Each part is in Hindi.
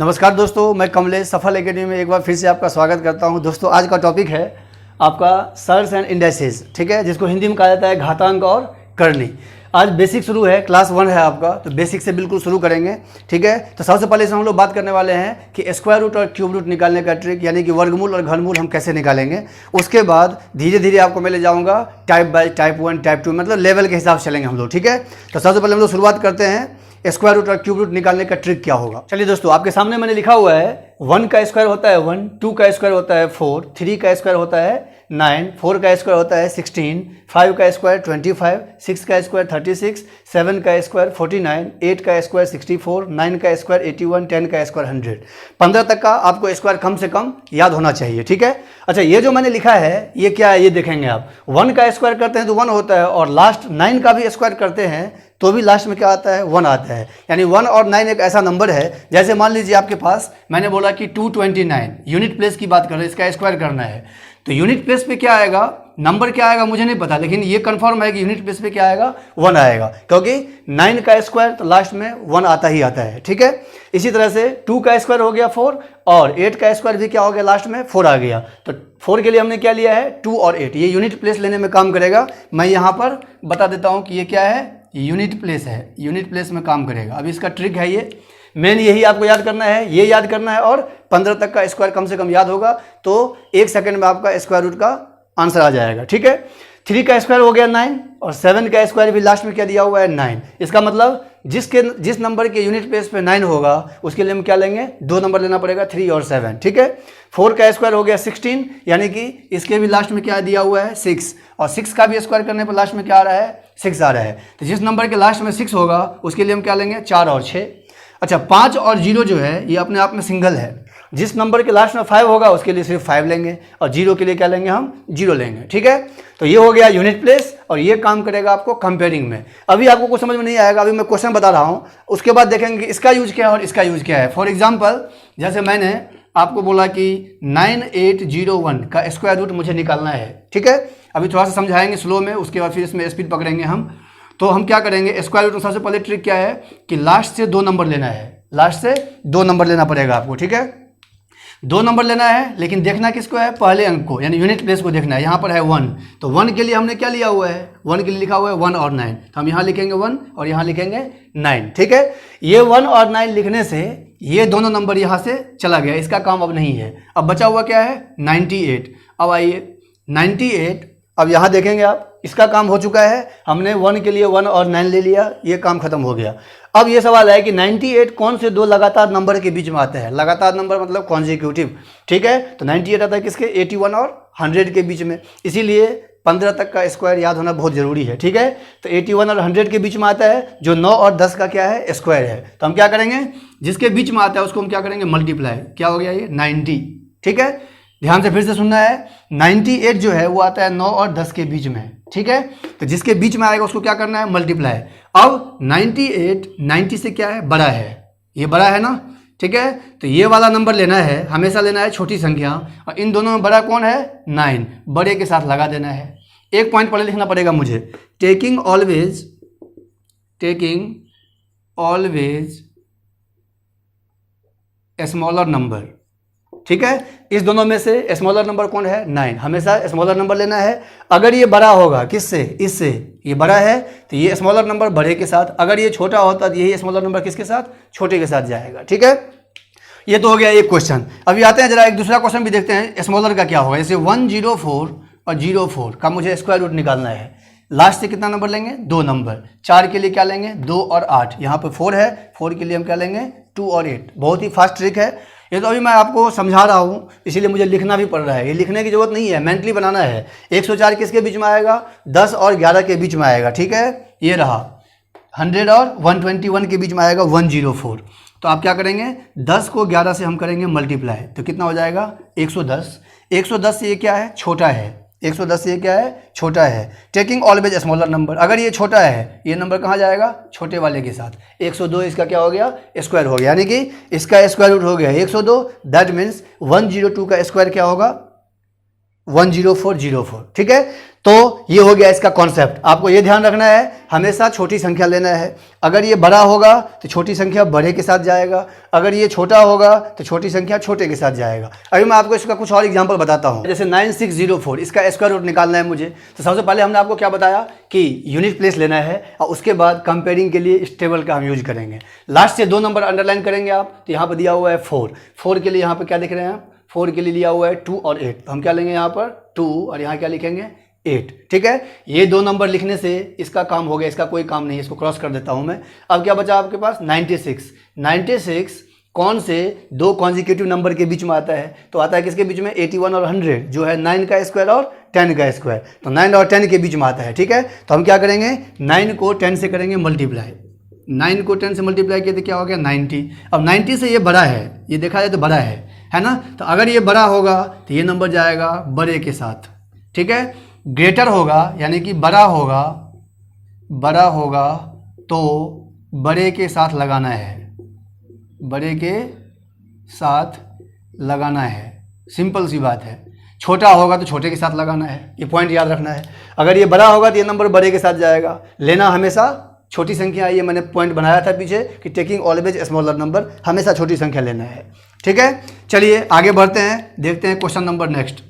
नमस्कार दोस्तों, मैं कमलेश सफल एकेडमी में एक बार फिर से आपका स्वागत करता हूं। दोस्तों आज का टॉपिक है आपका सर्स एंड इंडेक्सेस, ठीक है, जिसको हिंदी में कहा जाता है घातांक और करनी। आज बेसिक शुरू है, क्लास 1 है आपका, तो बेसिक से बिल्कुल शुरू करेंगे, ठीक है। तो सबसे पहले से हम लोग बात करने वाले हैं कि स्क्वायर रूट और क्यूब रूट निकालने का ट्रिक, यानी कि वर्गमूल और घनमूल हम कैसे निकालेंगे। उसके बाद धीरे धीरे आपको मैं ले जाऊँगा टाइप बाय टाइप 1 टाइप 2, मतलब लेवल के हिसाब से चलेंगे हम लोग, ठीक है। तो सबसे पहले हम लोग शुरुआत करते हैं स्क्वायर रूट और क्यूब रूट निकालने का ट्रिक क्या होगा। चलिए दोस्तों, आपके सामने मैंने लिखा हुआ है 1 का स्क्वायर होता है 1, 2 का स्क्वायर होता है 4, 3 का स्क्वायर होता है 9, 4 का स्क्वायर होता है 16, 5 का स्क्वायर 25, 6 का स्क्वायर 36, 7 का स्क्वायर 49, 8 का स्क्वायर 64, 9 का स्क्वायर 81, 10 का स्क्वायर 100। 15 तक का आपको स्क्वायर कम से कम याद होना चाहिए, ठीक है। अच्छा, ये जो मैंने लिखा है ये क्या है, ये देखेंगे आप। 1 का स्क्वायर करते हैं तो 1 होता है, और लास्ट 9 का भी स्क्वायर करते हैं तो भी लास्ट में क्या आता है, 1 आता है। यानी 1 और 9 एक ऐसा नंबर है, जैसे मान लीजिए आपके पास मैंने बोला कि 229 यूनिट प्लेस की बात कर रहे हैं, इसका स्क्वायर करना है, तो यूनिट प्लेस पे क्या आएगा, नंबर क्या आएगा मुझे नहीं पता, लेकिन ये कंफर्म है कि यूनिट प्लेस पे क्या आएगा, 1 आएगा, क्योंकि 9 का स्क्वायर तो लास्ट में 1 आता ही आता है, ठीक है। इसी तरह से 2 का स्क्वायर हो गया 4, और 8 का स्क्वायर भी क्या हो गया, लास्ट में 4 आ गया। तो 4 के लिए हमने क्या लिया है, 2 और 8, ये यूनिट प्लेस लेने में काम करेगा। मैं यहाँ पर बता देता हूँ कि ये क्या है, यूनिट प्लेस है, यूनिट प्लेस में काम करेगा। अब इसका ट्रिक है, ये मेन यही आपको याद करना है, ये याद करना है, और 15 तक का स्क्वायर कम से कम याद होगा तो 1 सेकंड में आपका स्क्वायर रूट का आंसर आ जाएगा, ठीक है। 3 का स्क्वायर हो गया 9, और 7 का स्क्वायर भी लास्ट में क्या दिया हुआ है, 9। इसका मतलब जिस नंबर के यूनिट प्लेस पे 9 होगा उसके लिए हम क्या लेंगे, 2 नंबर लेना पड़ेगा, 3 और 7, ठीक है। 4 का स्क्वायर हो गया 16, यानी कि इसके भी लास्ट में क्या दिया हुआ है, 6, और 6 का भी स्क्वायर करने पर लास्ट में क्या आ रहा है, 6 आ रहा है। तो जिस नंबर के लास्ट में 6 होगा उसके लिए हम क्या लेंगे, 4 और 6। अच्छा, 5 और 0 जो है ये अपने आप में सिंगल है, जिस नंबर के लास्ट में 5 होगा उसके लिए सिर्फ 5 लेंगे, और 0 के लिए क्या लेंगे, हम 0 लेंगे, ठीक है। तो ये हो गया यूनिट प्लेस, और ये काम करेगा आपको कंपेयरिंग में। अभी आपको कुछ समझ में नहीं आएगा, अभी मैं क्वेश्चन बता रहा हूँ, उसके बाद देखेंगे कि इसका यूज क्या है और इसका यूज क्या है। फॉर एग्जाम्पल, जैसे मैंने आपको बोला कि 9801 का स्क्वायर रूट मुझे निकालना है, ठीक है। अभी थोड़ा सा समझाएंगे स्लो में, उसके बाद फिर इसमें स्पीड पकड़ेंगे हम। तो हम क्या करेंगे, स्क्वायर रूट में सबसे पहले ट्रिक क्या है कि लास्ट से 2 नंबर लेना है, लास्ट से 2 नंबर लेना पड़ेगा आपको, ठीक है। 2 नंबर लेना है, लेकिन देखना किसको है, पहले अंक को, यानी यूनिट प्लेस को देखना है। यहाँ पर है 1, तो 1 के लिए हमने क्या लिया हुआ है, 1 के लिए लिखा हुआ है 1 और 9, तो हम यहाँ लिखेंगे 1 और यहाँ लिखेंगे 9, ठीक है। ये 1 और 9 लिखने से ये दोनों नंबर यहाँ से चला गया, इसका काम अब नहीं है। अब बचा हुआ क्या है, 98। अब आइए 98, अब यहाँ देखेंगे आप, इसका काम हो चुका है, हमने 1 के लिए 1 और 9 ले लिया, ये काम खत्म हो गया। अब ये सवाल है कि 98 कौन से 2 लगातार नंबर के बीच में आते हैं, लगातार नंबर मतलब कॉन्जिक्यूटिव, ठीक है। तो 98 आता है किसके, 81 और 100 के बीच में, इसीलिए 15 तक का स्क्वायर याद होना बहुत जरूरी है, ठीक है। तो 81 और 100 के बीच में आता है, जो 9 और 10 का क्या है, स्क्वायर है। तो हम क्या करेंगे, जिसके बीच में आता है उसको हम क्या करेंगे, मल्टीप्लाई, क्या हो गया ये 90, ठीक है। ध्यान से फिर से सुनना है, 98 जो है वो आता है 9 और 10 के बीच में, ठीक है। तो जिसके बीच में आएगा उसको क्या करना है, मल्टीप्लाई। अब 98 90 से क्या है, बड़ा है, ये बड़ा है ना, ठीक है। तो ये वाला नंबर लेना है, हमेशा लेना है छोटी संख्या, और इन दोनों में बड़ा कौन है, 9, बड़े के साथ लगा देना है। एक पॉइंट पहले लिखना पड़ेगा मुझे, टेकिंग ऑलवेज स्मॉलर नंबर, ठीक है। इस दोनों में से स्मॉलर नंबर कौन है, 9, हमेशा स्मॉलर नंबर लेना है। अगर ये बड़ा होगा किससे, इससे, ये बड़ा है तो ये स्मॉलर नंबर बड़े के साथ, अगर ये छोटा होता तो यही स्मॉलर नंबर किसके साथ, छोटे के साथ जाएगा, ठीक है। ये तो हो गया एक क्वेश्चन। अभी आते हैं जरा एक दूसरा क्वेश्चन भी देखते हैं, स्मॉलर का क्या होगा। जैसे 104 और 04 का मुझे स्क्वायर रूट निकालना है, लास्ट से कितना नंबर लेंगे, 2 नंबर। 4 के लिए क्या लेंगे, 2 और 8, यहाँ पर 4 है, 4 के लिए हम क्या लेंगे, 2 और 8। बहुत ही फास्ट ट्रिक है ये, तो अभी मैं आपको समझा रहा हूँ, इसीलिए मुझे लिखना भी पड़ रहा है। ये लिखने की जरूरत नहीं है, मेंटली बनाना है। 104 किसके बीच में आएगा, 10 और 11 के बीच में आएगा, ठीक है। ये रहा 100 और 121 के बीच में आएगा 104। तो आप क्या करेंगे, 10 को 11 से हम करेंगे मल्टीप्लाई, तो कितना हो जाएगा, 110। 110 से ये क्या है, छोटा है, 110 से ये क्या है, छोटा है। टेकिंग ऑलवेज स्मॉलर नंबर, अगर ये छोटा है ये नंबर कहाँ जाएगा, छोटे वाले के साथ। 102 इसका क्या हो गया, स्क्वायर हो गया, यानी कि इसका स्क्वायर रूट हो गया 102। दैट मीन्स 102 का स्क्वायर क्या होगा, 10404, ठीक है। तो ये हो गया इसका कॉन्सेप्ट। आपको ये ध्यान रखना है, हमेशा छोटी संख्या लेना है। अगर ये बड़ा होगा तो छोटी संख्या बड़े के साथ जाएगा, अगर ये छोटा होगा तो छोटी संख्या छोटे के साथ जाएगा। अभी मैं आपको इसका कुछ और एग्जांपल बताता हूँ। जैसे 9604, इसका स्क्वायर रूट निकालना है मुझे, तो सबसे पहले हमने आपको क्या बताया कि यूनिट प्लेस लेना है और उसके बाद कंपेयरिंग के लिए इस टेबल का हम यूज करेंगे। लास्ट से 2 नंबर अंडरलाइन करेंगे आप, तो यहाँ पर दिया हुआ है 4 के लिए यहाँ पर क्या लिख रहे हैं आप, 4 के लिए लिया हुआ है 2 और 8, तो हम क्या लेंगे यहाँ पर 2 और यहाँ क्या लिखेंगे 8। ठीक है, ये 2 नंबर लिखने से इसका काम हो गया, इसका कोई काम नहीं है, इसको क्रॉस कर देता हूं मैं। अब क्या बचा आपके पास 96 कौन से 2 कॉन्जिक्यूटिव नंबर के बीच में आता है, तो आता है किसके बीच में 81 और 100, जो है 9 का स्क्वायर और 10 का स्क्वायर, तो 9 और 10 के बीच में आता है। ठीक है, तो हम क्या करेंगे 9 को 10 से करेंगे मल्टीप्लाई, 9 को 10 से मल्टीप्लाई किया तो क्या हो गया 90। अब 90 से ये बड़ा है, ये देखा जाए तो बड़ा है ना, तो अगर ये बड़ा होगा तो ये नंबर जाएगा बड़े के साथ। ठीक है, ग्रेटर होगा यानी कि बड़ा होगा तो बड़े के साथ लगाना है, बड़े के साथ लगाना है, सिंपल सी बात है। छोटा होगा तो छोटे के साथ लगाना है, ये पॉइंट याद रखना है। अगर ये बड़ा होगा तो ये नंबर बड़े के साथ जाएगा, लेना हमेशा छोटी संख्या। ये मैंने पॉइंट बनाया था पीछे कि टेकिंग ऑलवेज स्मॉलर नंबर, हमेशा छोटी संख्या लेना है। ठीक है, चलिए आगे बढ़ते हैं, देखते हैं क्वेश्चन नंबर नेक्स्ट।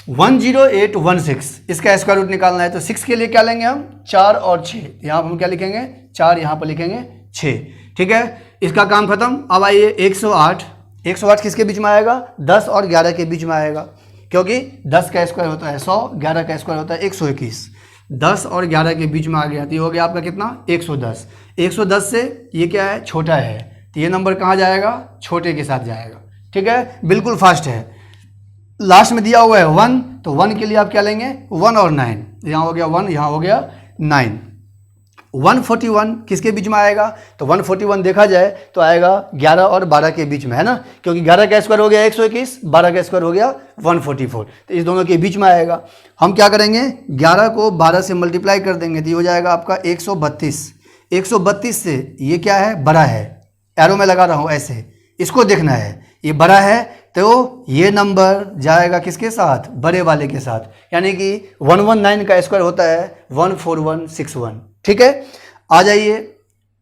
10816, इसका स्क्वायर रूट निकालना है, तो 6 के लिए क्या लेंगे हम 4 और 6, यहाँ पर हम क्या लिखेंगे 4, यहाँ पर लिखेंगे 6। ठीक है, इसका काम खत्म। अब आइए 108 किसके बीच में आएगा 10 और 11 के बीच में आएगा, क्योंकि 10 का स्क्वायर होता है 100, 11 का स्क्वायर होता है 121, 10 और 11 के बीच में आ गया तो ये हो गया आपका कितना 110। 110 से ये क्या है छोटा है, तो ये नंबर कहाँ जाएगा छोटे के साथ जाएगा। ठीक है, बिल्कुल फास्ट है। लास्ट में दिया हुआ है 1, तो 1 के लिए आप क्या लेंगे 1 और 9, यहाँ हो गया 1, यहाँ हो गया 9। 141 किसके बीच में आएगा, तो 141 देखा जाए तो आएगा 11 और 12 के बीच में, है ना, क्योंकि 11 का स्क्वायर हो गया 121, 12 का स्क्वायर हो गया 144, तो इस दोनों के बीच में आएगा। हम क्या करेंगे 11 को 12 से मल्टीप्लाई कर देंगे तो ये हो जाएगा आपका 132। 132 से ये क्या है बड़ा है, एरो में लगा रहा हूँ ऐसे, इसको देखना है, ये बड़ा है तो ये नंबर जाएगा किसके साथ बड़े वाले के साथ, यानी कि 119 का स्क्वायर होता है 14161। ठीक है, आ जाइए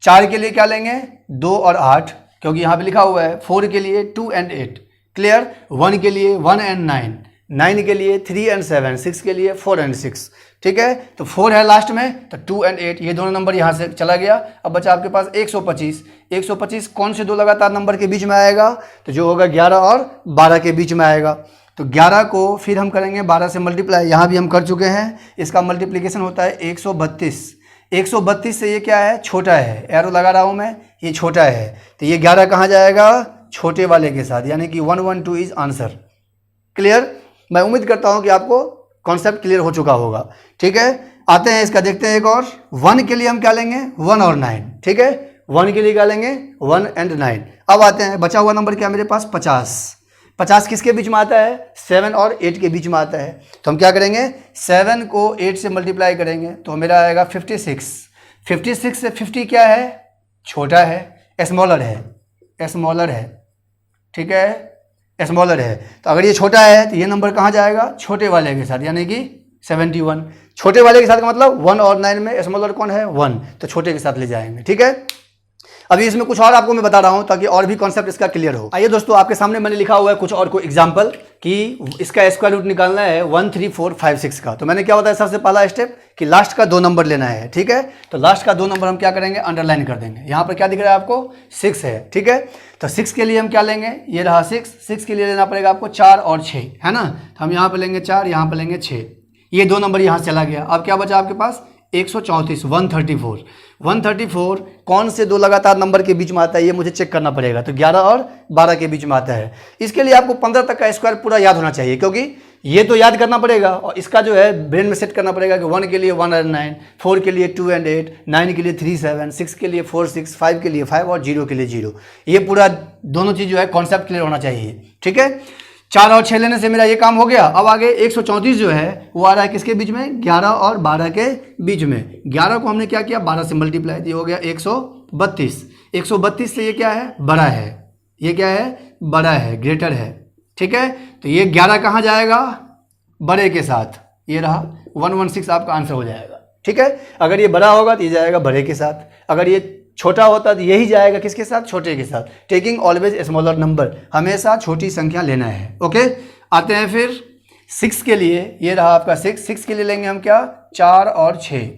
4 के लिए क्या लेंगे 2 और 8, क्योंकि यहाँ पे लिखा हुआ है 4 के लिए 2 and 8, क्लियर। 1 के लिए 1 and 9, 9 के लिए 3 and 7, 6 के लिए 4 and 6। ठीक है, तो 4 है लास्ट में, तो 2 and 8 ये दोनों नंबर यहाँ से चला गया। अब बचा आपके पास 125। 125 कौन से 2 लगातार नंबर के बीच में आएगा, तो जो होगा 11 और 12 के बीच में आएगा। तो 11 को फिर हम करेंगे 12 से मल्टीप्लाई, यहाँ भी हम कर चुके हैं, इसका मल्टीप्लिकेशन होता है 132। 132 से ये क्या है छोटा है, एरो लगा रहा हूँ मैं, ये छोटा है, तो ये 11 कहाँ जाएगा छोटे वाले के साथ, यानी कि 112 इज आंसर। क्लियर, मैं उम्मीद करता हूँ कि आपको कॉन्सेप्ट क्लियर हो चुका होगा। ठीक है, आते हैं इसका देखते हैं एक और। 1 के लिए हम क्या लेंगे 1 और 9। ठीक है, 1 के लिए क्या लेंगे 1 and 9। अब आते हैं बचा हुआ नंबर क्या मेरे पास 50। 50 किसके बीच में आता है 7 और 8 के बीच में आता है, तो हम क्या करेंगे 7 को 8 से मल्टीप्लाई करेंगे तो मेरा आएगा 56। 56 से 50 क्या है छोटा है, स्मॉलर है। ठीक है, स्मॉलर है, तो अगर ये छोटा है तो ये नंबर कहाँ जाएगा छोटे वाले के साथ, यानी कि 71। छोटे वाले के साथ का मतलब 1 और 9 में स्मॉलर कौन है 1, तो छोटे के साथ ले जाएंगे। ठीक है, अभी इसमें कुछ और आपको मैं बता रहा हूं ताकि और भी कॉन्सेप्ट इसका क्लियर हो। आइए दोस्तों, आपके सामने मैंने लिखा हुआ है कुछ और कोई एग्जांपल कि इसका स्क्वायर रूट निकालना है 13456 का। तो मैंने क्या होता है सबसे पहला स्टेप कि लास्ट का 2 नंबर लेना है। ठीक है, तो लास्ट का 2 नंबर हम क्या करेंगे अंडरलाइन कर देंगे। यहाँ पर क्या दिख रहा है आपको 6 है। ठीक है, तो 6 के लिए हम क्या लेंगे, ये रहा 6 के लिए लेना पड़ेगा आपको 4 और 6, है ना, तो हम यहाँ पर लेंगे 4, यहाँ पर लेंगे 6, ये 2 नंबर यहाँ से चला गया। अब क्या बचा आपके पास 134, 134 कौन से 2 लगातार नंबर के बीच में आता है ये मुझे चेक करना पड़ेगा, तो 11 और 12 के बीच में आता है। इसके लिए आपको 15 तक का स्क्वायर पूरा याद होना चाहिए, क्योंकि ये तो याद करना पड़ेगा और इसका जो है ब्रेन में सेट करना पड़ेगा कि 1 के लिए 1 and 9, 4 के लिए 2 and 8, 9 के लिए 3 7, 6 के लिए 4 6, 5 के लिए 5 और 0 के लिए 0। ये पूरा दोनों चीज़ जो है कॉन्सेप्ट क्लियर होना चाहिए। ठीक है, 4 और 6 लेने से मेरा ये काम हो गया। अब आगे 134 जो है वो आ रहा है किसके बीच में 11 और 12 के बीच में। 11 को हमने क्या किया 12 से मल्टीप्लाई, ये हो गया 132। 132 से ये क्या है बड़ा है, ये क्या है बड़ा है, ग्रेटर है। ठीक है, तो ये 11 कहाँ जाएगा बड़े के साथ, ये रहा 116 आपका आंसर हो जाएगा। ठीक है, अगर ये बड़ा होगा तो ये जाएगा बड़े के साथ, अगर ये छोटा होता तो यही जाएगा किसके साथ, छोटे के साथ। टेकिंग ऑलवेज स्मॉलर नंबर, हमेशा छोटी संख्या लेना है। ओके, आते हैं फिर 6 के लिए। ये रहा आपका 6 के लिए लेंगे हम क्या, 4 और 6।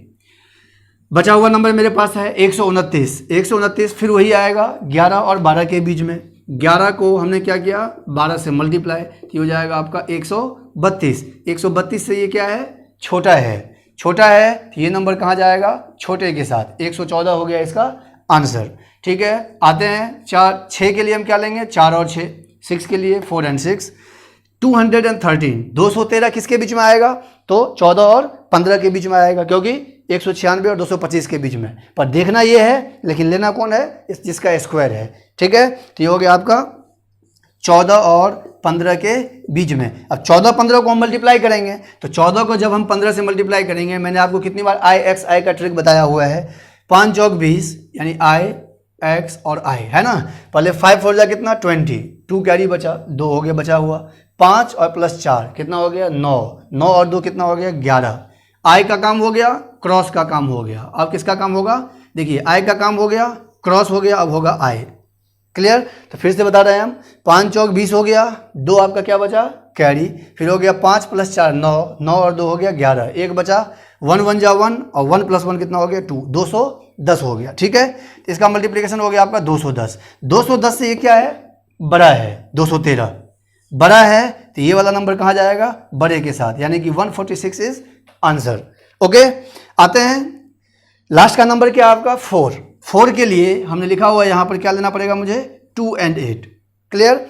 बचा हुआ नंबर मेरे पास है 129। फिर वही आएगा 11 और 12 के बीच में। 11 को हमने क्या किया, 12 से मल्टीप्लाई, तो हो जाएगा आपका 132। 132 से ये क्या है, छोटा है। छोटा है तो ये नंबर कहाँ जाएगा, छोटे के साथ। 114 हो गया इसका आंसर। ठीक है, आते हैं 6 के लिए हम क्या लेंगे, 4 और 6। 6 के लिए 4 and 6, 213। 213 किसके बीच में आएगा, तो 14 और 15 के बीच में आएगा, क्योंकि 196 और 225 के बीच में। पर देखना ये है, लेकिन लेना कौन है, जिसका स्क्वायर है। ठीक है, तो ये हो गया आपका 14 और 15 के बीच में। अब 14-15 को हम मल्टीप्लाई करेंगे, तो 14 को जब हम 15 से मल्टीप्लाई करेंगे, मैंने आपको कितनी बार आई का ट्रिक बताया हुआ है, 5 चौक 20, यानी आई एक्स और आई, है ना। पहले 5 4 जा कितना, 20, 2 कैरी बचा, 2 हो गया बचा हुआ, 5 और प्लस 4 कितना हो गया, 9, 9 और 2 कितना हो गया, 11। आई का काम हो गया, क्रॉस का काम हो गया। अब किसका काम होगा, देखिए आई का काम हो गया, क्रॉस हो गया, अब होगा आई। क्लियर, तो फिर से बता रहे हैं हम, 5 चौक 20 हो गया, 2 आपका क्या बचा, कैरी, फिर हो गया 5 प्लस 4 9, 9 और 2 हो गया 11, 1 बचा, 1 1 जा 1 और 1 प्लस 1 कितना हो गया, 2, 210 हो गया। ठीक है, तो इसका मल्टीप्लिकेशन हो गया आपका 210। 210 से ये क्या है, बड़ा है, 213 बड़ा है, तो ये वाला नंबर कहाँ जाएगा, बड़े के साथ, यानी कि 146 इज आंसर। ओके, आते हैं लास्ट का नंबर क्या आपका, 4। 4 के लिए हमने लिखा हुआ है यहाँ पर, क्या लेना पड़ेगा मुझे, 2 and 8। क्लियर,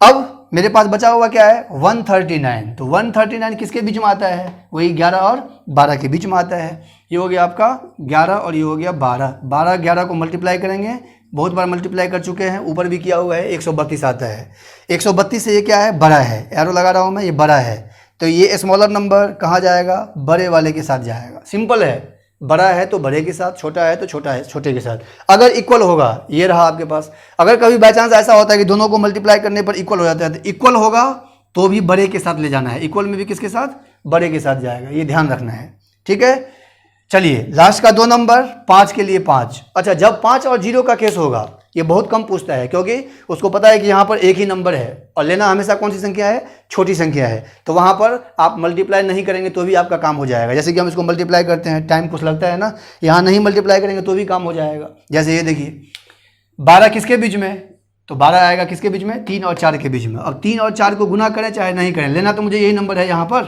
अब मेरे पास बचा हुआ क्या है, 139। तो 139 किसके बीच में आता है, वही 11 और 12 के बीच में आता है। ये हो गया आपका 11 और ये हो गया 12। 12 11 को मल्टीप्लाई करेंगे, बहुत बार मल्टीप्लाई कर चुके हैं, ऊपर भी किया हुआ है, 132 आता है। 132 से ये क्या है, बड़ा है, एरो लगा रहा हूँ मैं, ये बड़ा है, तो ये स्मॉलर नंबर कहाँ जाएगा, बड़े वाले के साथ जाएगा। सिंपल है, बड़ा है तो बड़े के साथ, छोटा है तो छोटे के साथ। अगर इक्वल होगा, ये रहा आपके पास, अगर कभी बाई चांस ऐसा होता है कि दोनों को मल्टीप्लाई करने पर इक्वल हो जाता है, तो इक्वल होगा तो भी बड़े के साथ ले जाना है, इक्वल में भी किसके साथ, बड़े के साथ जाएगा, ये ध्यान रखना है। ठीक है, चलिए लास्ट का 2 नंबर, 5 के लिए 5। अच्छा, जब 5 और 0 का केस होगा, ये बहुत कम पूछता है, क्योंकि उसको पता है कि यहाँ पर एक ही नंबर है और लेना हमेशा कौन सी संख्या है, छोटी संख्या है, तो वहाँ पर आप मल्टीप्लाई नहीं करेंगे तो भी आपका काम हो जाएगा। जैसे कि हम इसको मल्टीप्लाई करते हैं, टाइम कुछ लगता है ना, यहाँ नहीं मल्टीप्लाई करेंगे तो भी काम हो जाएगा। जैसे ये देखिए, 12 किसके बीच में, तो 12 आएगा किसके बीच में, 3 और 4 के बीच में। अब 3 और 4 को गुना करें चाहे नहीं करें, लेना तो मुझे यही नंबर है यहाँ पर,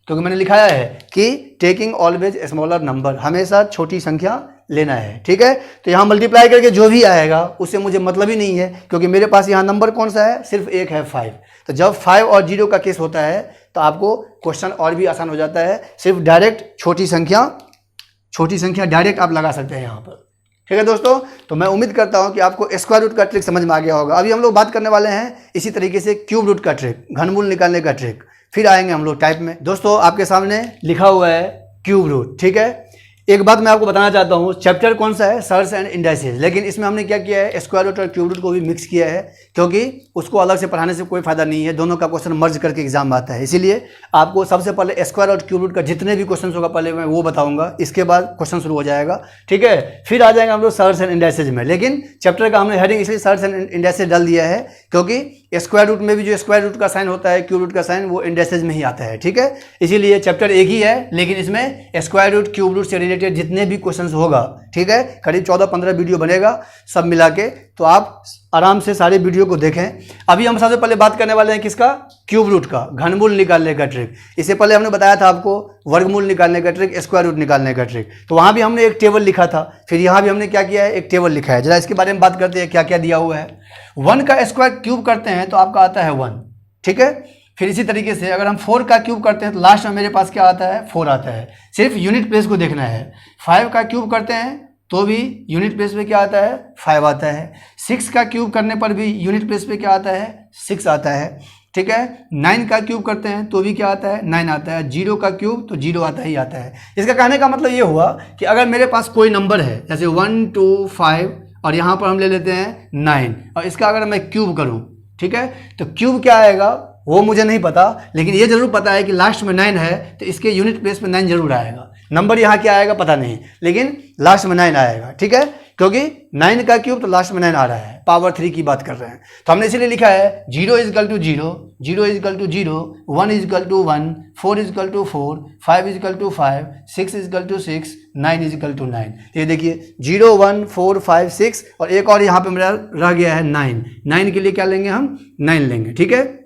क्योंकि मैंने लिखाया है कि टेकिंग ऑलवेज स्मॉलर नंबर, हमेशा छोटी संख्या लेना है। ठीक है, तो यहाँ मल्टीप्लाई करके जो भी आएगा उससे मुझे मतलब ही नहीं है, क्योंकि मेरे पास यहाँ नंबर कौन सा है, सिर्फ एक है, 5। तो जब 5 और 0 का केस होता है तो आपको क्वेश्चन और भी आसान हो जाता है, सिर्फ डायरेक्ट छोटी संख्या डायरेक्ट आप लगा सकते हैं यहाँ पर। ठीक है दोस्तों, तो मैं उम्मीद करता हूँ कि आपको स्क्वायर रूट का ट्रिक समझ में आ गया होगा। अभी हम लोग बात करने वाले हैं इसी तरीके से क्यूब रूट का ट्रिक, घनमूल निकालने का ट्रिक, फिर आएंगे हम लोग टाइप में। दोस्तों आपके सामने लिखा हुआ है क्यूब रूट। ठीक है, एक बात मैं आपको बताना चाहता हूँ, चैप्टर कौन सा है, सर्स एंड इंडाइसेस, लेकिन इसमें हमने क्या किया है, स्क्वायर रूट और क्यूब रूट को भी मिक्स किया है, क्योंकि उसको अलग से पढ़ाने से कोई फायदा नहीं है, दोनों का क्वेश्चन मर्ज करके एग्जाम आता है। इसीलिए आपको सबसे पहले स्क्वायर और क्यूब रूट का जितने भी क्वेश्चन होगा पहले मैं वो बताऊंगा, इसके बाद क्वेश्चन शुरू हो जाएगा। ठीक है, फिर आ जाएंगे हम लोग सर्स एंड इंडाइसेस में, लेकिन चैप्टर का हमने हेडिंग इसलिए सर्स एंड इंडाइसेस डाल दिया है, क्योंकि स्क्वायर रूट में भी जो स्क्वायर रूट का साइन होता है, क्यूब रूट का साइन, वो इंडाइसेस में ही आता है। ठीक है, इसीलिए चैप्टर एक ही है, लेकिन इसमें स्क्वायर रूट क्यूब रूट से रिलेटेड जितने भी क्वेश्चंस होगा, ठीक है, करीब 14-15 वीडियो बनेगा सब मिला के, तो आप आराम से सारे वीडियो को देखें। अभी हम सबसे पहले बात करने वाले हैं किसका, क्यूब रूट का, घनमूल निकालने का ट्रिक। इससे पहले हमने बताया था आपको वर्गमूल निकालने का ट्रिक, स्क्वायर रूट निकालने का ट्रिक, तो वहाँ भी हमने एक टेबल लिखा था, फिर यहाँ भी हमने क्या किया है, एक टेबल लिखा है। जरा इसके बारे में बात करते हैं, क्या क्या दिया हुआ है। 1 का स्क्वायर क्यूब करते हैं तो आपका आता है 1। ठीक है, फिर इसी तरीके से अगर हम 4 का क्यूब करते हैं तो लास्ट में मेरे पास क्या आता है, 4 आता है, सिर्फ यूनिट प्लेस को देखना है। 5 का क्यूब करते हैं तो भी यूनिट प्लेस पे क्या आता है, 5 आता है। 6 का क्यूब करने पर भी यूनिट प्लेस पे क्या आता है, 6 आता है। ठीक है, 9 का क्यूब करते हैं तो भी क्या आता है, 9 आता है। 0 का क्यूब तो 0 आता ही आता है। इसका कहने का मतलब ये हुआ कि अगर मेरे पास कोई नंबर है, जैसे 1 2 5 और यहाँ पर हम ले लेते हैं 9, और इसका अगर मैं क्यूब करूँ, ठीक है, तो क्यूब क्या आएगा, वो मुझे नहीं पता, लेकिन ये जरूर पता है कि लास्ट में 9 है तो इसके यूनिट प्लेस में 9 जरूर आएगा। नंबर यहाँ क्या आएगा पता नहीं, लेकिन लास्ट में 9 आएगा, ठीक है, क्योंकि 9 का क्यूब तो लास्ट में 9 आ रहा है, पावर 3 की बात कर रहे हैं। तो हमने इसीलिए लिखा है 0 = 0, 0 = 0, 1 = 1, 4 = 4, 5 = 5, 6 = 6, 9 = 9। ये देखिए 0, 1, 4, 5, 6 और एक और यहाँ पे मेरा रह गया है 9। 9 के लिए क्या लेंगे हम, 9 लेंगे, ठीक है।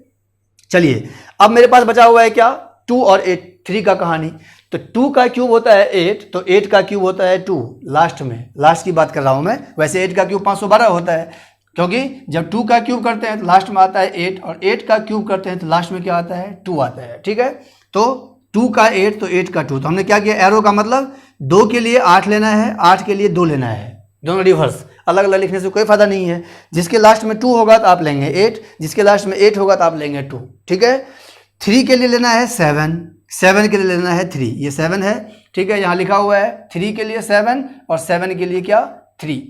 चलिए अब मेरे पास बचा हुआ है क्या, 2 और 8, 3 का कहानी। तो 2 का क्यूब होता है 8, तो 8 का क्यूब होता है 2, लास्ट में, लास्ट की बात कर रहा हूं मैं। वैसे 8 का क्यूब 512 होता है, क्योंकि जब 2 का क्यूब करते हैं तो लास्ट में आता है 8, और 8 का क्यूब करते हैं तो लास्ट में क्या आता है, 2 आता है, ठीक है। तो 2 का 8 तो 8 का 2, तो हमने क्या किया, एरो का मतलब 2 के लिए 8 लेना है, 8 के लिए 2 लेना है, दोनों रिवर्स, अलग अलग लिखने से कोई फायदा नहीं है। जिसके लास्ट में 2 होगा तो आप लेंगे 8, जिसके लास्ट में 8 होगा तो आप लेंगे 2, ठीक है। 3 के लिए लेना है 7, 7 के लिए लेना है 3, ये 7 है, ठीक है, यहाँ लिखा हुआ है 3 के लिए 7 और 7 के लिए क्या, 3,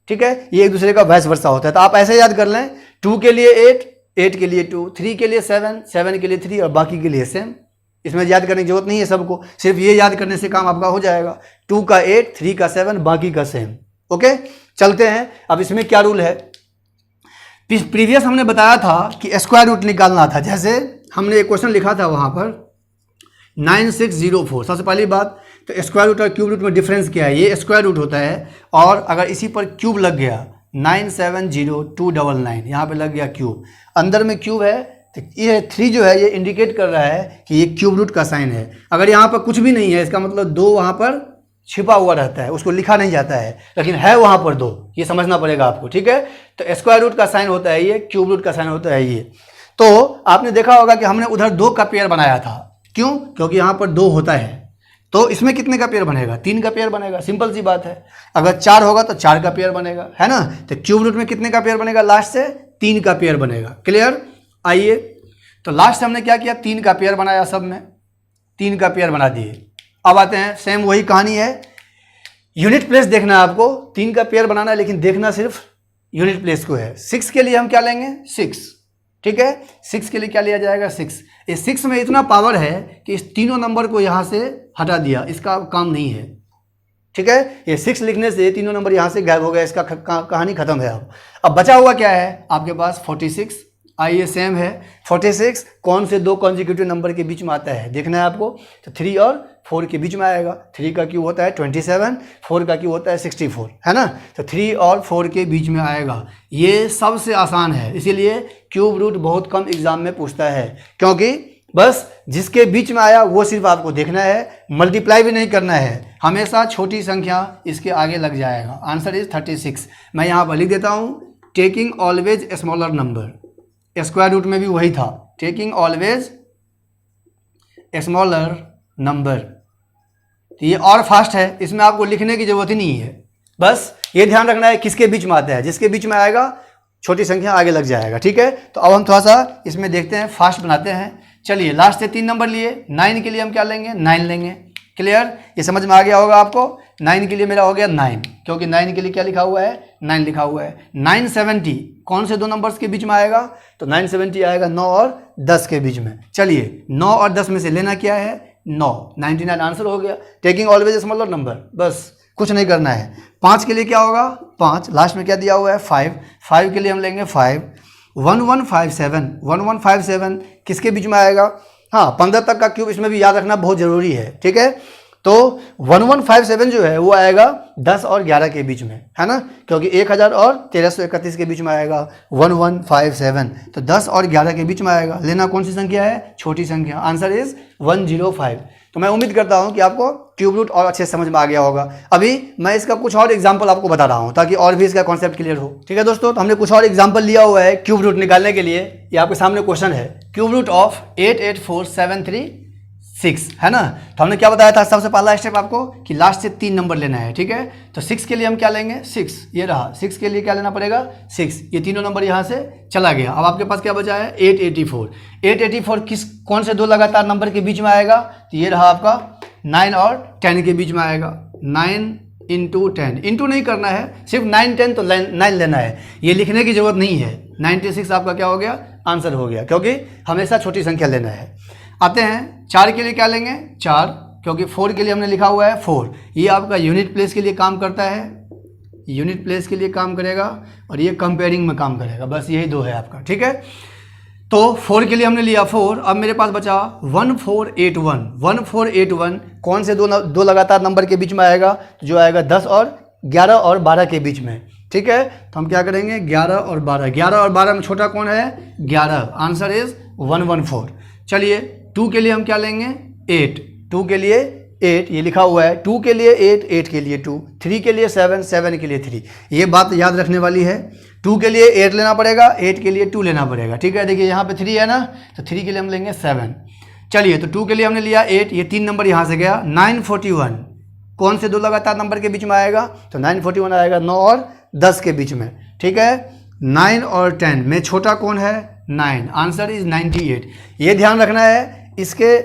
ठीक है। ये एक दूसरे का वाइस वर्सा होता है, तो आप ऐसे याद कर लें, 2 के लिए 8, 8 के लिए 2, 3 के लिए 7, 7 के लिए 3 और बाकी के लिए सेम। इसमें याद करने की जरूरत नहीं है सबको, सिर्फ ये याद करने से काम आपका हो जाएगा। 2 का 8, 3 का 7, बाकी का सेम, ओके। चलते हैं, अब इसमें क्या रूल है, प्रीवियस हमने बताया था कि स्क्वायर रूट निकालना था। जैसे हमने एक क्वेश्चन लिखा था वहाँ पर 9604, सबसे पहली बात तो स्क्वायर रूट और क्यूब रूट में डिफरेंस क्या है, ये स्क्वायर रूट होता है, और अगर इसी पर क्यूब लग गया 970299, यहाँ पे लग गया क्यूब, अंदर में क्यूब है, तो ये 3 जो है ये इंडिकेट कर रहा है कि ये क्यूब रूट का साइन है। अगर यहाँ पर कुछ भी नहीं है, इसका मतलब 2 वहाँ पर छिपा हुआ रहता है, उसको लिखा नहीं जाता है, लेकिन है वहाँ पर 2, ये समझना पड़ेगा आपको, ठीक है। तो स्क्वायर रूट का साइन होता है ये, क्यूब रूट का साइन होता है ये। तो आपने देखा होगा कि हमने उधर 2 का पेयर बनाया था, क्यों, क्योंकि यहाँ पर 2 होता है, तो इसमें कितने का पेयर बनेगा, 3 का पेयर बनेगा, सिंपल सी बात है। अगर 4 होगा तो 4 का पेयर बनेगा, है ना। तो क्यूब रूट में कितने का पेयर बनेगा, लास्ट से 3 का पेयर बनेगा, क्लियर। आइए, तो लास्ट से हमने क्या किया, 3 का पेयर बनाया, सब में 3 का पेयर बना दिए। अब आते हैं, सेम वही कहानी है, यूनिट प्लेस देखना है आपको, 3 का पेयर बनाना है, लेकिन देखना सिर्फ यूनिट प्लेस को है। 6 के लिए हम क्या लेंगे, 6, ठीक है, 6 के लिए क्या लिया जाएगा, 6। इस 6 में इतना पावर है कि इस तीनों नंबर को यहाँ से हटा दिया, इसका काम नहीं है, ठीक है। ये 6 लिखने से तीनों नंबर यहाँ से गायब हो गया, इसका कहानी खत्म है। अब बचा हुआ क्या है आपके पास, 46। आइए, सेम है, 46 कौन से 2 कॉन्जिक्यूटिव नंबर के बीच में आता है देखना है आपको, तो 3 और 4 के बीच में आएगा। 3 का क्यूब होता है 27, 4 का क्यूब होता है 64, है ना। तो 3 और 4 के बीच में आएगा, ये सबसे आसान है, इसीलिए क्यूब रूट बहुत कम एग्जाम में पूछता है, क्योंकि बस जिसके बीच में आया वो सिर्फ आपको देखना है, मल्टीप्लाई भी नहीं करना है, हमेशा छोटी संख्या इसके आगे लग जाएगा। Answer is 36। मैं यहाँ पर लिख देता हूँ, taking always smaller number, square root में भी वही था, टेकिंग ऑलवेज स्मॉलर नंबर। तो ये और फास्ट है, इसमें आपको लिखने की जरूरत ही नहीं है, बस ये ध्यान रखना है किसके बीच में आता है, जिसके बीच में आएगा छोटी संख्या आगे लग जाएगा, ठीक है। तो अब हम थोड़ा सा इसमें देखते हैं, फास्ट बनाते हैं। चलिए, लास्ट से 3 नंबर लिए, 9 के लिए हम क्या लेंगे, 9 लेंगे, क्लियर, ये समझ में आ गया होगा आपको। 9 के लिए मेरा हो गया 9, क्योंकि 9 के लिए क्या लिखा हुआ है, 9 लिखा हुआ है। 970 कौन से 2 नंबर्स के बीच में आएगा, तो 970 आएगा 9 और 10 के बीच में। चलिए, 9 और 10 में से लेना क्या है, 9, 99 आंसर हो गया। टेकिंग ऑलवेज स्मॉलर नंबर, बस कुछ नहीं करना है। 5 के लिए क्या होगा, 5, लास्ट में क्या दिया हुआ है, 5 के लिए हम लेंगे 5। 1157 किसके बीच में आएगा, हाँ 15 तक का क्यूब इसमें भी याद रखना बहुत ज़रूरी है, ठीक है। तो 1157 जो है वो आएगा 10 और 11 के बीच में, है ना, क्योंकि 1000 और 1331 के बीच में आएगा 1157, तो 10 और 11 के बीच में आएगा। लेना कौन सी संख्या है, छोटी संख्या, आंसर इज 105। तो मैं उम्मीद करता हूं कि आपको क्यूब रूट और अच्छे से समझ में आ गया होगा। अभी मैं इसका कुछ और एग्जाम्पल आपको बता रहा हूं ताकि और भी इसका कॉन्सेप्ट क्लियर हो, ठीक है दोस्तों। तो हमने कुछ और एग्जाम्पल लिया हुआ है क्यूब रूट निकालने के लिए। ये आपके सामने क्वेश्चन है, क्यूब रूट ऑफ 884736, है ना। तो हमने क्या बताया था, सबसे पहला स्टेप आपको कि लास्ट से 3 नंबर लेना है, ठीक है। तो 6 के लिए हम क्या लेंगे, 6, ये रहा। 6 के लिए क्या लेना पड़ेगा, 6, ये तीनों नंबर यहाँ से चला गया। अब आपके पास क्या बचा है, 884 किस कौन से 2 लगातार नंबर के बीच में आएगा, तो ये रहा आपका 9 और 10 के बीच में आएगा। 9 इंटू 10, इंटू नहीं करना है, सिर्फ 9 10 तो 9 लेना है, ये लिखने की जरूरत नहीं है। 96 आपका क्या हो गया, आंसर हो गया, क्योंकि हमेशा छोटी संख्या लेना है। आते हैं 4 के लिए क्या लेंगे, 4, क्योंकि 4 के लिए हमने लिखा हुआ है 4। ये आपका यूनिट प्लेस के लिए काम करता है, यूनिट प्लेस के लिए काम करेगा, और ये कंपेयरिंग में काम करेगा। बस यही दो है आपका, ठीक है। तो 4 के लिए हमने लिया 4। अब मेरे पास बचा 1481। 1481 कौन से दो लगातार नंबर के बीच में आएगा, तो जो आएगा 10 और 11 और 12 के बीच में, ठीक है। तो हम क्या करेंगे, 11 और 12, 11 और 12 में छोटा कौन है, 11। Answer is 114। चलिए 2 के लिए हम क्या लेंगे, 8। 2 के लिए 8, ये लिखा हुआ है, 2 के लिए 8, 8 के लिए 2, 3 के लिए 7, 7 के लिए 3। ये बात याद रखने वाली है, 2 के लिए 8 लेना पड़ेगा, 8 के लिए 2 लेना पड़ेगा, ठीक है। देखिए यहाँ पे 3 है ना, तो 3 के लिए हम लेंगे 7। चलिए तो 2 के लिए हमने लिया 8, ये 3 नंबर यहाँ से गया। 941 कौन से दो लगातार नंबर के बीच में आएगा, तो 941 आएगा 9 और 10 के बीच में, ठीक है। 9 और 10 में छोटा कौन है, 9। Answer is 98। ये ध्यान रखना है, इसके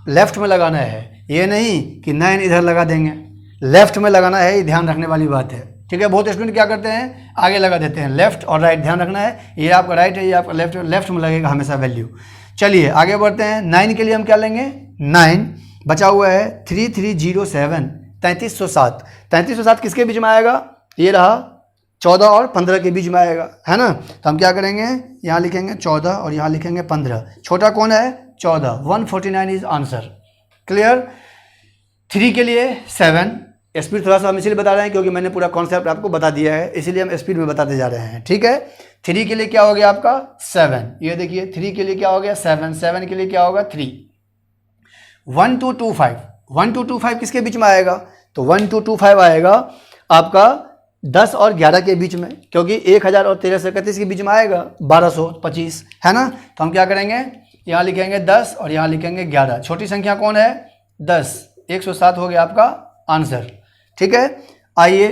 लेफ्ट में लगाना है, ये नहीं कि 9 इधर लगा देंगे, लेफ्ट में लगाना है, ये ध्यान रखने वाली बात है, ठीक है। बहुत स्टूडेंट क्या करते हैं, आगे लगा देते हैं, लेफ्ट और राइट ध्यान रखना है। ये आपका राइट है, ये आपका लेफ्ट है, लेफ्ट में लगेगा हमेशा वैल्यू। चलिए आगे बढ़ते हैं। 9 के लिए हम क्या लेंगे, 9 बचा हुआ है 3307, 3307। 3307 किसके बीच में आएगा, ये रहा 14 और 15 के बीच में आएगा, है ना। तो हम क्या करेंगे, यहाँ लिखेंगे 14 और यहाँ लिखेंगे 15, छोटा कौन है, 14। 149 इज आंसर। क्लियर। 3 के लिए 7, स्पीड थोड़ा सा हम इसलिए बता रहे हैं क्योंकि मैंने पूरा कॉन्सेप्ट आपको बता दिया है, इसीलिए हम स्पीड में बताते जा रहे हैं, ठीक है। 3 के लिए क्या हो गया आपका 7, ये देखिए 3 के लिए क्या हो गया 7, 7 के लिए क्या होगा 3। 1225, 1225 किसके बीच में आएगा, तो 1225 आएगा आपका 10 और 11 के बीच में, क्योंकि 1000 और 1331 के बीच में आएगा 1225, है ना। तो हम क्या करेंगे, यहाँ लिखेंगे 10 और यहाँ लिखेंगे 11, छोटी संख्या कौन है 10, 107 हो गया आपका आंसर, ठीक है। आइए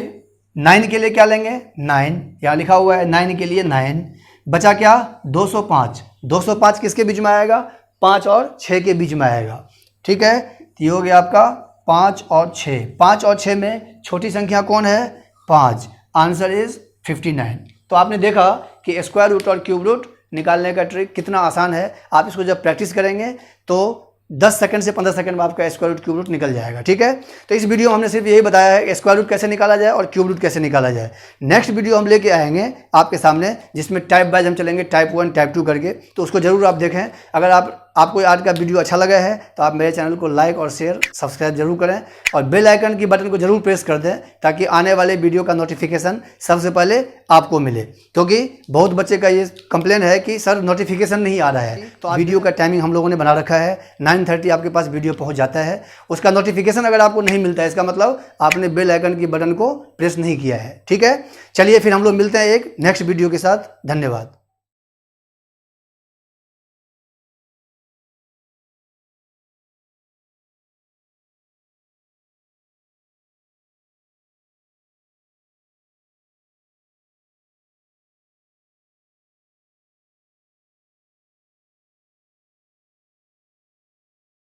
9 के लिए क्या लेंगे, 9, यहाँ लिखा हुआ है 9 के लिए 9, बचा क्या 205। 205 किसके बीच में आएगा, 5 और 6 के बीच में आएगा, ठीक है। तो ये हो गया आपका 5 और 6, 5 और 6 में छोटी संख्या कौन है 5। Answer is 59। तो आपने देखा कि स्क्वायर रूट और क्यूब रूट निकालने का ट्रिक कितना आसान है। आप इसको जब प्रैक्टिस करेंगे तो 10 सेकंड से 15 सेकंड में आपका स्क्वायर रूट क्यूब रूट निकल जाएगा, ठीक है। तो इस वीडियो में हमने सिर्फ यही बताया है कि स्क्वायर रूट कैसे निकाला जाए और क्यूब रूट कैसे निकाला जाए। नेक्स्ट वीडियो हम लेके आएंगे आपके सामने, जिसमें टाइप वाइज हम चलेंगे, टाइप 1 टाइप 2 करके, तो उसको जरूर आप देखें। अगर आपको आज का वीडियो अच्छा लगा है तो आप मेरे चैनल को लाइक और शेयर सब्सक्राइब जरूर करें, और बेल आइकन की बटन को जरूर प्रेस कर दें, ताकि आने वाले वीडियो का नोटिफिकेशन सबसे पहले आपको मिले। क्योंकि बहुत बच्चे का ये कंप्लेन है कि सर नोटिफिकेशन नहीं आ रहा है, तो वीडियो का टाइमिंग हम लोगों ने बना रखा है, 9:30 आपके पास वीडियो पहुंच जाता है। उसका नोटिफिकेशन अगर आपको नहीं मिलता है, इसका मतलब आपने बेल आइकन की बटन को प्रेस नहीं किया है, ठीक है। चलिए फिर हम लोग मिलते हैं एक नेक्स्ट वीडियो के साथ। धन्यवाद।